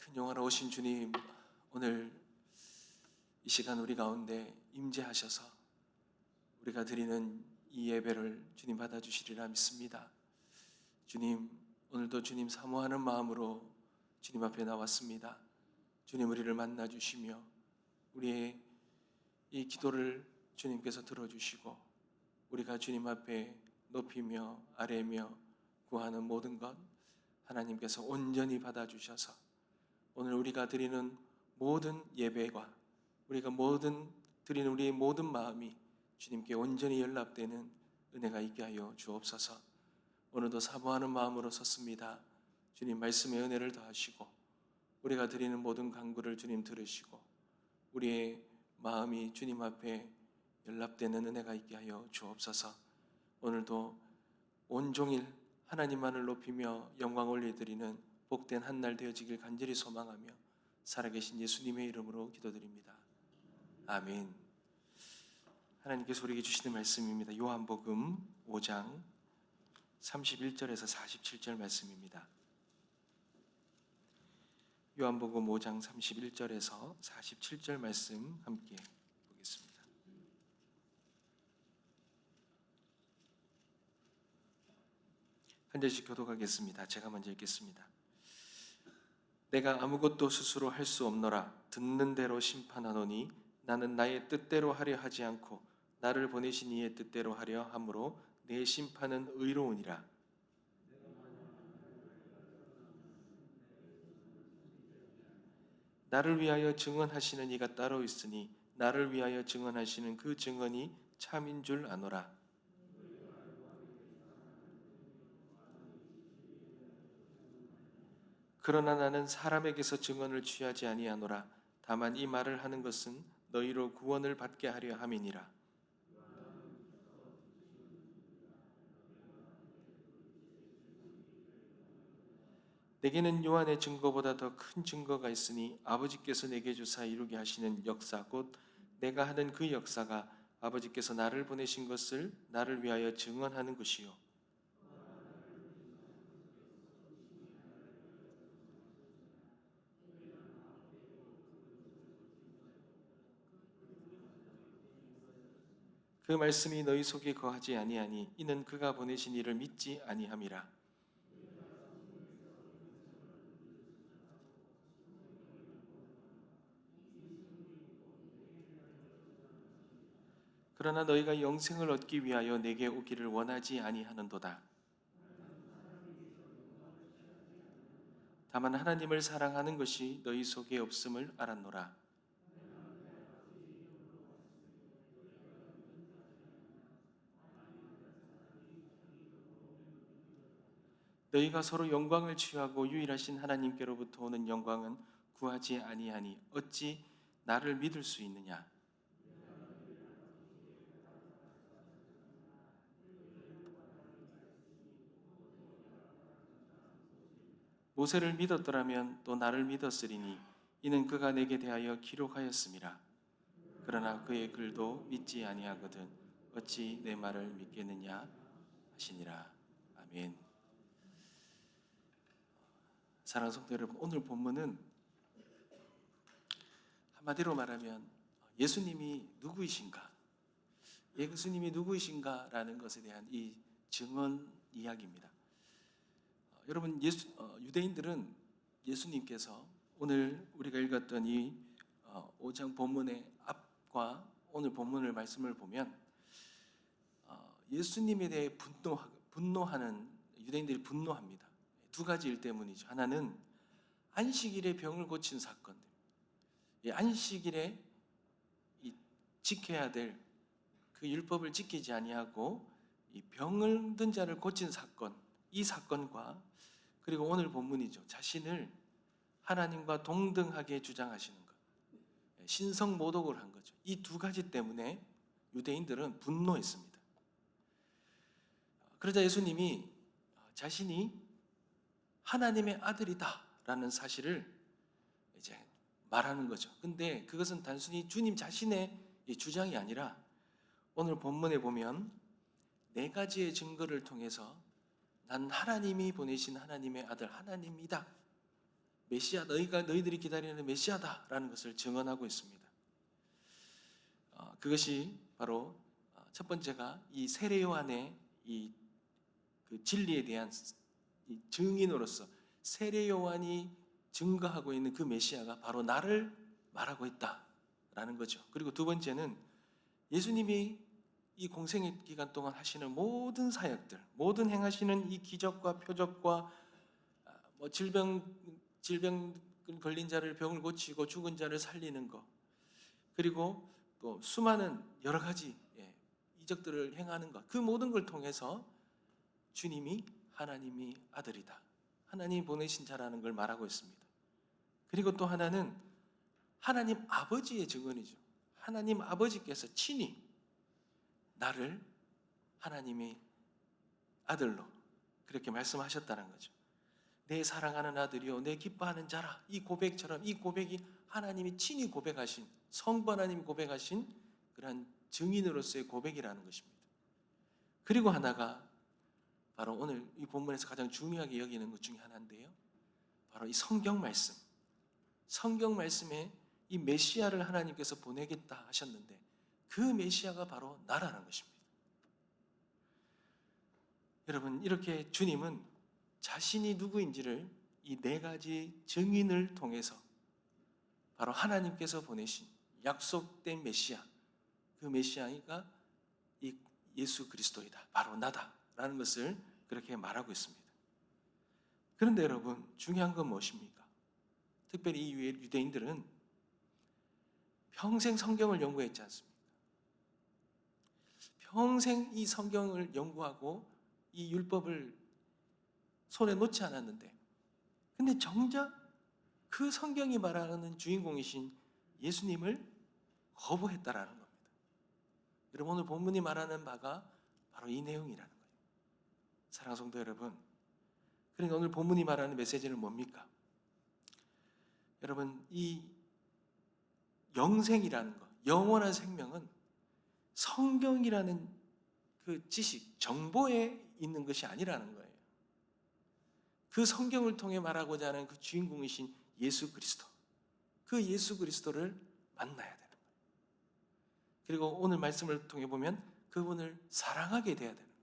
큰 영화로우신 주님, 오늘 이 시간 우리 가운데 임재하셔서 우리가 드리는 이 예배를 주님 받아주시리라 믿습니다. 주님, 오늘도 주님 사모하는 마음으로 주님 앞에 나왔습니다. 주님, 우리를 만나 주시며 우리의 이 기도를 주님께서 들어주시고 우리가 주님 앞에 높이며 아뢰며 구하는 모든 것 하나님께서 온전히 받아주셔서 오늘 우리가 드리는 모든 예배와 우리가 드리는 우리의 모든 마음이 주님께 온전히 연락되는 은혜가 있게 하여 주옵소서. 오늘도 사모하는 마음으로 섰습니다. 주님 말씀의 은혜를 더하시고 우리가 드리는 모든 간구를 주님 들으시고 우리의 마음이 주님 앞에 연락되는 은혜가 있게 하여 주옵소서. 오늘도 온종일 하나님만을 높이며 영광 올려드리는 복된 한 날 되어지길 간절히 소망하며 살아계신 예수님의 이름으로 기도드립니다. 아멘. 하나님께서 우리에게 주시는 말씀입니다. 요한복음 5장 31절에서 47절 말씀입니다. 요한복음 5장 31절에서 47절 말씀 함께 보겠습니다. 한 절씩 교독하겠습니다. 제가 먼저 읽겠습니다. 내가 아무것도 스스로 할 수 없노라. 듣는 대로 심판하노니 나는 나의 뜻대로 하려 하지 않고 나를 보내신 이의 뜻대로 하려 함으로 내 심판은 의로우니라. 나를 위하여 증언하시는 이가 따로 있으니 나를 위하여 증언하시는 그 증언이 참인 줄 아노라. 그러나 나는 사람에게서 증언을 취하지 아니하노라. 다만 이 말을 하는 것은 너희로 구원을 받게 하려 함이니라. 내게는 요한의 증거보다 더 큰 증거가 있으니 아버지께서 내게 주사 이루게 하시는 역사 곧 내가 하는 그 역사가 아버지께서 나를 보내신 것을 나를 위하여 증언하는 것이요 그 말씀이 너희 속에 거하지 아니하니 이는 그가 보내신 이를 믿지 아니함이라. 그러나 너희가 영생을 얻기 위하여 내게 오기를 원하지 아니하는도다. 다만 하나님을 사랑하는 것이 너희 속에 없음을 알았노라. 너희가 서로 영광을 취하고 유일하신 하나님께로부터 오는 영광은 구하지 아니하니 어찌 나를 믿을 수 있느냐? 모세를 믿었더라면 또 나를 믿었으리니 이는 그가 내게 대하여 기록하였음이라. 그러나 그의 글도 믿지 아니하거든 어찌 내 말을 믿겠느냐 하시니라. 아멘. 사랑하는 성도 여러분, 오늘 본문은 한마디로 말하면 예수님이 누구이신가? 예수님이 누구이신가라는 것에 대한 이 증언 이야기입니다. 여러분, 유대인들은 예수님께서 오늘 우리가 읽었던 이 5장 본문의 앞과 오늘 본문을 말씀을 보면 예수님에 대해 분노하는 유대인들이 분노합니다. 두 가지 일 때문이죠. 하나는 안식일에 병을 고친 사건들, 안식일에 지켜야 될 그 율법을 지키지 아니하고 이 병을 든 자를 고친 사건, 이 사건과 그리고 오늘 본문이죠. 자신을 하나님과 동등하게 주장하시는 것, 신성 모독을 한 거죠. 이 두 가지 때문에 유대인들은 분노했습니다. 그러자 예수님이 자신이 하나님의 아들이다라는 사실을 이제 말하는 거죠. 근데 그것은 단순히 주님 자신의 주장이 아니라 오늘 본문에 보면 네 가지의 증거를 통해서 난 하나님이 보내신 하나님의 아들 하나님이다 메시아, 너희들이 기다리는 메시아다라는 것을 증언하고 있습니다. 그것이 바로 첫 번째가 이 세례 요한의 그 진리에 대한 이 증인으로서 세례 요한이 증거하고 있는 그 메시아가 바로 나를 말하고 있다라는 거죠. 그리고 두 번째는 예수님이 이 공생의 기간 동안 하시는 모든 사역들, 모든 행하시는 이 기적과 표적과 뭐 질병 걸린 자를 병을 고치고 죽은 자를 살리는 것, 그리고 또 수많은 여러 가지 이적들을 행하는 것, 그 모든 걸 통해서 주님이 하나님이 아들이다, 하나님이 보내신 자라는 걸 말하고 있습니다. 그리고 또 하나는 하나님 아버지의 증언이죠. 하나님 아버지께서 친히 나를 하나님의 아들로 그렇게 말씀하셨다는 거죠. 내 사랑하는 아들이요 내 기뻐하는 자라. 이 고백처럼 이 고백이 하나님이 친히 고백하신, 성부 하나님이 고백하신 그러한 증인으로서의 고백이라는 것입니다. 그리고 하나가 바로 오늘 이 본문에서 가장 중요하게 여기는 것 중에 하나인데요, 바로 이 성경 말씀에 이 메시아를 하나님께서 보내겠다 하셨는데 그 메시아가 바로 나라는 것입니다. 여러분, 이렇게 주님은 자신이 누구인지를 이 네 가지 증인을 통해서 바로 하나님께서 보내신 약속된 메시아, 그 메시아가 이 예수 그리스도이다, 바로 나다라는 것을 그렇게 말하고 있습니다. 그런데 여러분, 중요한 건 무엇입니까? 특별히 이 유대인들은 평생 성경을 연구했지 않습니까? 평생 이 성경을 연구하고 이 율법을 손에 놓지 않았는데, 근데 정작 그 성경이 말하는 주인공이신 예수님을 거부했다라는 겁니다. 여러분, 오늘 본문이 말하는 바가 바로 이 내용이라는 거예요. 사랑하는 성도 여러분, 그러니까 오늘 본문이 말하는 메시지는 뭡니까? 여러분, 이 영생이라는 것, 영원한 생명은 성경이라는 그 지식, 정보에 있는 것이 아니라는 거예요. 그 성경을 통해 말하고자 하는 그 주인공이신 예수 그리스도, 그 예수 그리스도를 만나야 되는 거예요. 그리고 오늘 말씀을 통해 보면 그분을 사랑하게 돼야 되는 거예요.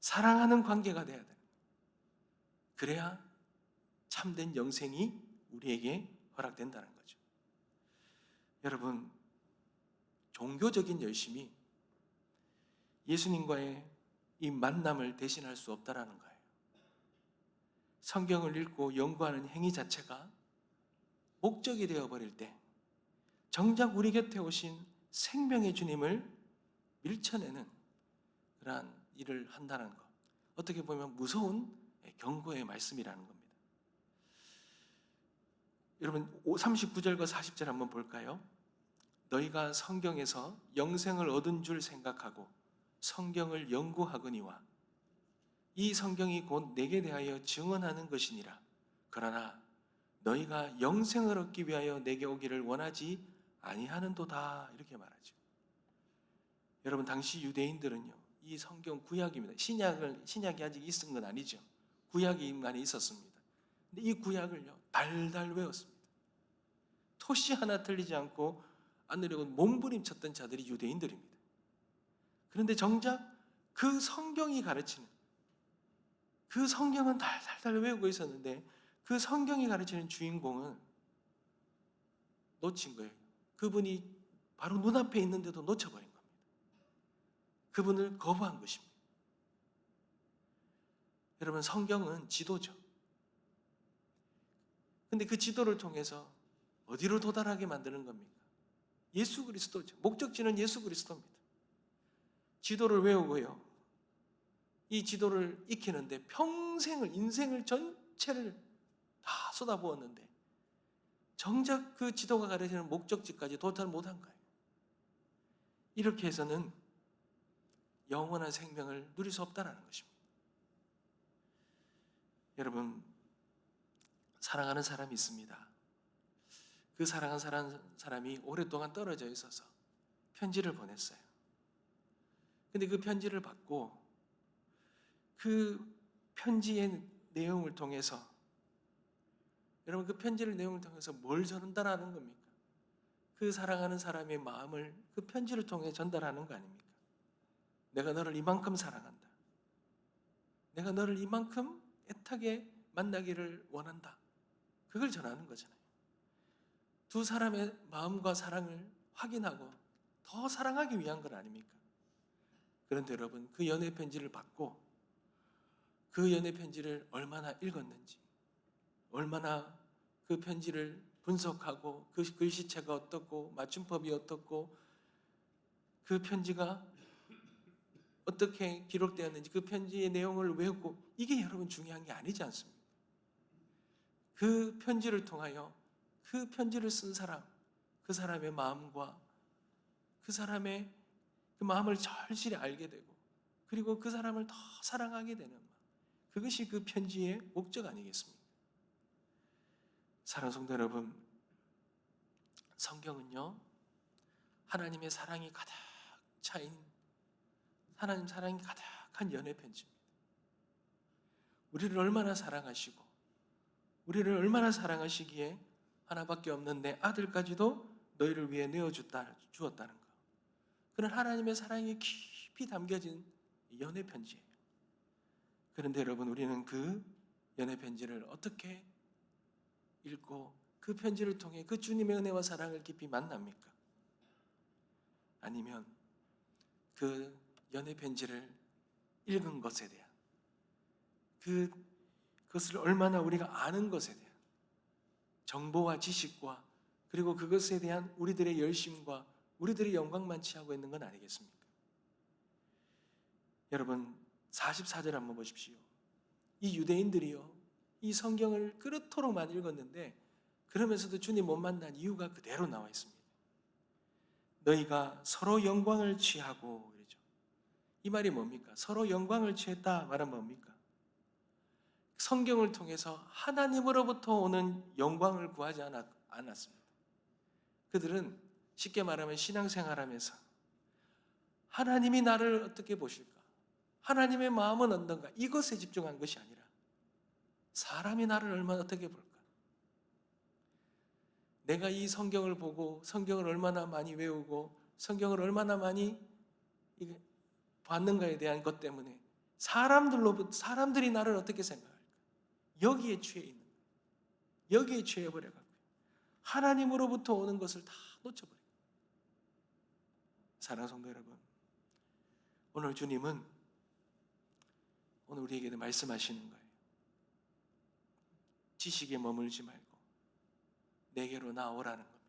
사랑하는 관계가 돼야 되는 거예요. 그래야 참된 영생이 우리에게 허락된다는 거죠. 여러분, 종교적인 열심이 예수님과의 이 만남을 대신할 수 없다라는 거예요. 성경을 읽고 연구하는 행위 자체가 목적이 되어버릴 때 정작 우리 곁에 오신 생명의 주님을 밀쳐내는 그러한 일을 한다는 것, 어떻게 보면 무서운 경고의 말씀이라는 겁니다. 여러분, 39절과 40절 한번 볼까요? 너희가 성경에서 영생을 얻은 줄 생각하고 성경을 연구하거니와 이 성경이 곧 내게 대하여 증언하는 것이니라. 그러나 너희가 영생을 얻기 위하여 내게 오기를 원하지 아니하는도다, 이렇게 말하죠. 여러분, 당시 유대인들은요, 이 성경 구약입니다. 신약이 아직 있은 건 아니죠. 구약이 많이 있었습니다. 근데 이 구약을요 달달 외웠습니다. 토시 하나 틀리지 않고 안으려고 몸부림쳤던 자들이 유대인들입니다. 그런데 정작 그 성경이 가르치는, 그 성경은 달달달 외우고 있었는데 그 성경이 가르치는 주인공은 놓친 거예요. 그분이 바로 눈앞에 있는데도 놓쳐버린 겁니다. 그분을 거부한 것입니다. 여러분, 성경은 지도죠. 근데 그 지도를 통해서 어디로 도달하게 만드는 겁니까? 예수 그리스도죠. 목적지는 예수 그리스도입니다. 지도를 외우고요, 이 지도를 익히는데 평생을, 인생을 전체를 다 쏟아부었는데 정작 그 지도가 가르치는 목적지까지 도달 못한 거예요. 이렇게 해서는 영원한 생명을 누릴 수 없다는 것입니다. 여러분, 사랑하는 사람이 있습니다. 그 사랑하는 사람이 오랫동안 떨어져 있어서 편지를 보냈어요. 근데 그 편지를 받고 그 편지의 내용을 통해서 여러분, 그 편지를 내용을 통해서 뭘 전달하는 겁니까? 그 사랑하는 사람의 마음을 그 편지를 통해 전달하는 거 아닙니까? 내가 너를 이만큼 사랑한다. 내가 너를 이만큼 애타게 만나기를 원한다. 그걸 전하는 거잖아요. 두 사람의 마음과 사랑을 확인하고 더 사랑하기 위한 건 아닙니까? 그런데 여러분, 그 연애 편지를 받고 그 연애 편지를 얼마나 읽었는지, 얼마나 그 편지를 분석하고 그 글씨체가 어떻고 맞춤법이 어떻고 그 편지가 어떻게 기록되었는지 그 편지의 내용을 외우고, 이게 여러분 중요한 게 아니지 않습니까? 그 편지를 통하여 그 편지를 쓴 사람, 그 사람의 마음과 그 사람의 그 마음을 절실히 알게 되고, 그리고 그 사람을 더 사랑하게 되는 마음, 그것이 그 편지의 목적 아니겠습니까? 사랑하는 성도 여러분, 성경은요, 하나님의 사랑이 가득 차인, 하나님 사랑이 가득한 연애 편지입니다. 우리를 얼마나 사랑하시고 우리를 얼마나 사랑하시기에 하나밖에 없는 내 아들까지도 너희를 위해 주었다는 것. 그런 하나님의 사랑이 깊이 담겨진 연애 편지예요. 그런데 여러분, 우리는 그 연애 편지를 어떻게 읽고 그 편지를 통해 그 주님의 은혜와 사랑을 깊이 만납니까? 아니면 그 연애 편지를 읽은 것에 대한 그것을 얼마나 우리가 아는 것에 대한 정보와 지식과, 그리고 그것에 대한 우리들의 열심과 우리들의 영광만 취하고 있는 건 아니겠습니까? 여러분, 44절 한번 보십시오. 이 유대인들이요, 이 성경을 그렇도록 많이 읽었는데 그러면서도 주님 못 만난 이유가 그대로 나와 있습니다. 너희가 서로 영광을 취하고, 그러죠. 이 말이 뭡니까? 서로 영광을 취했다 말은 뭡니까? 성경을 통해서 하나님으로부터 오는 영광을 구하지 않았습니다. 그들은 쉽게 말하면 신앙생활하면서 하나님이 나를 어떻게 보실까? 하나님의 마음은 어떤가? 이것에 집중한 것이 아니라 사람이 나를 얼마나 어떻게 볼까? 내가 이 성경을 보고 성경을 얼마나 많이 외우고 성경을 얼마나 많이 봤는가에 대한 것 때문에 사람들이 나를 어떻게 생각할까? 여기에 취해 있는 거예요. 여기에 취해버려갖고요. 하나님으로부터 오는 것을 다 놓쳐버려요. 사랑하는 성도 여러분, 오늘 주님은 오늘 우리에게 말씀하시는 거예요. 지식에 머물지 말고 내게로 나오라는 겁니다.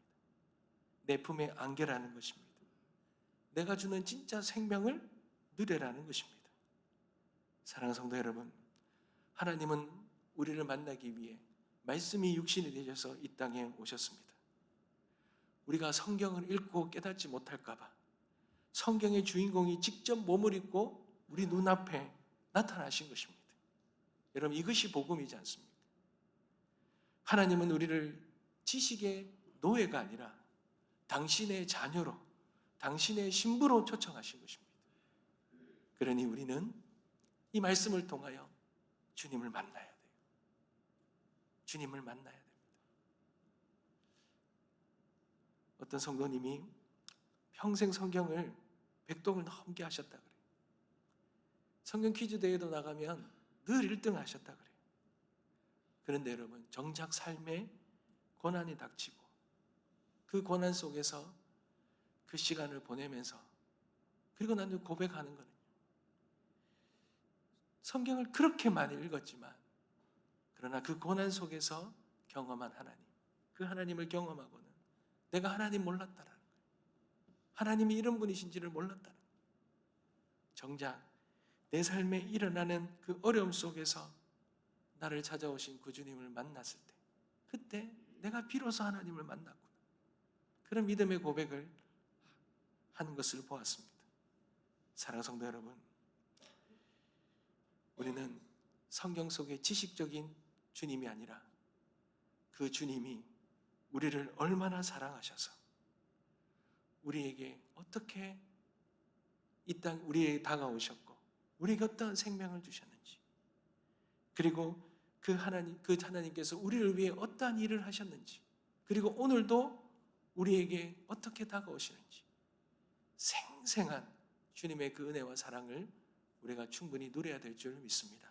내 품에 안겨라는 것입니다. 내가 주는 진짜 생명을 누려라는 것입니다. 사랑하는 성도 여러분, 하나님은 우리를 만나기 위해 말씀이 육신이 되셔서 이 땅에 오셨습니다. 우리가 성경을 읽고 깨닫지 못할까 봐 성경의 주인공이 직접 몸을 입고 우리 눈앞에 나타나신 것입니다. 여러분, 이것이 복음이지 않습니까? 하나님은 우리를 지식의 노예가 아니라 당신의 자녀로, 당신의 신부로 초청하신 것입니다. 그러니 우리는 이 말씀을 통하여 주님을 만나야 돼요. 주님을 만나야 됩니다. 어떤 성도님이 평생 성경을 100동을 넘게 하셨다 그래요. 성경 퀴즈 대회도 나가면 늘 1등 하셨다 그래요. 그런데 여러분, 정작 삶에 고난이 닥치고 그 고난 속에서 그 시간을 보내면서, 그리고 나는 고백하는 거는요, 성경을 그렇게 많이 읽었지만 그러나 그 고난 속에서 경험한 하나님, 그 하나님을 경험하고는 내가 하나님 몰랐다라는 거예요. 하나님이 이런 분이신지를 몰랐다는 거예요. 정작 내 삶에 일어나는 그 어려움 속에서 나를 찾아오신 그 주님을 만났을 때, 그때 내가 비로소 하나님을 만났구나, 그런 믿음의 고백을 하는 것을 보았습니다. 사랑하는 성도 여러분, 우리는 성경 속의 지식적인 주님이 아니라 그 주님이 우리를 얼마나 사랑하셔서 우리에게 어떻게 이 땅 우리에게 다가오셨고 우리에게 어떤 생명을 주셨는지, 그리고 그 하나님께서 우리를 위해 어떠한 일을 하셨는지, 그리고 오늘도 우리에게 어떻게 다가오시는지 생생한 주님의 그 은혜와 사랑을 우리가 충분히 누려야 될 줄 믿습니다.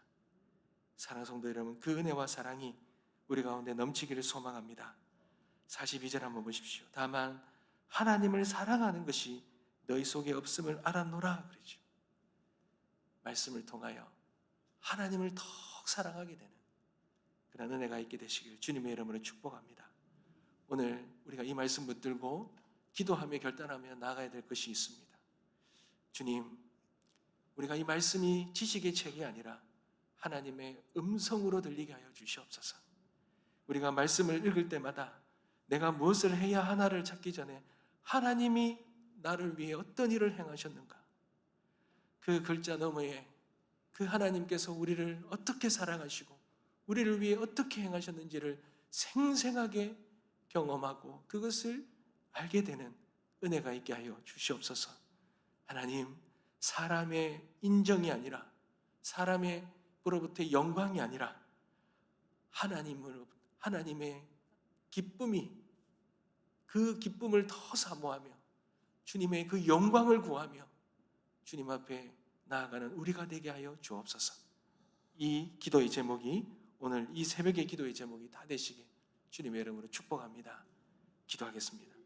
사랑하는 성도 여러분, 그 은혜와 사랑이 우리 가운데 넘치기를 소망합니다. 42절 한번 보십시오. 다만 하나님을 사랑하는 것이 너희 속에 없음을 알았노라 그러죠. 말씀을 통하여 하나님을 더 사랑하게 되는 그런 은혜가 있게 되시길 주님의 이름으로 축복합니다. 오늘 우리가 이 말씀 붙들고 기도하며 결단하며 나아가야 될 것이 있습니다. 주님, 우리가 이 말씀이 지식의 책이 아니라 하나님의 음성으로 들리게 하여 주시옵소서. 우리가 말씀을 읽을 때마다 내가 무엇을 해야 하나를 찾기 전에 하나님이 나를 위해 어떤 일을 행하셨는가, 그 글자 너머에 그 하나님께서 우리를 어떻게 사랑하시고 우리를 위해 어떻게 행하셨는지를 생생하게 경험하고 그것을 알게 되는 은혜가 있게 하여 주시옵소서. 하나님, 사람의 인정이 아니라 사람으로부터의 영광이 아니라 하나님의 기쁨이, 그 기쁨을 더 사모하며 주님의 그 영광을 구하며 주님 앞에 나아가는 우리가 되게 하여 주옵소서. 이 기도의 제목이, 오늘 이 새벽의 기도의 제목이 다 되시게 주님의 이름으로 축복합니다. 기도하겠습니다.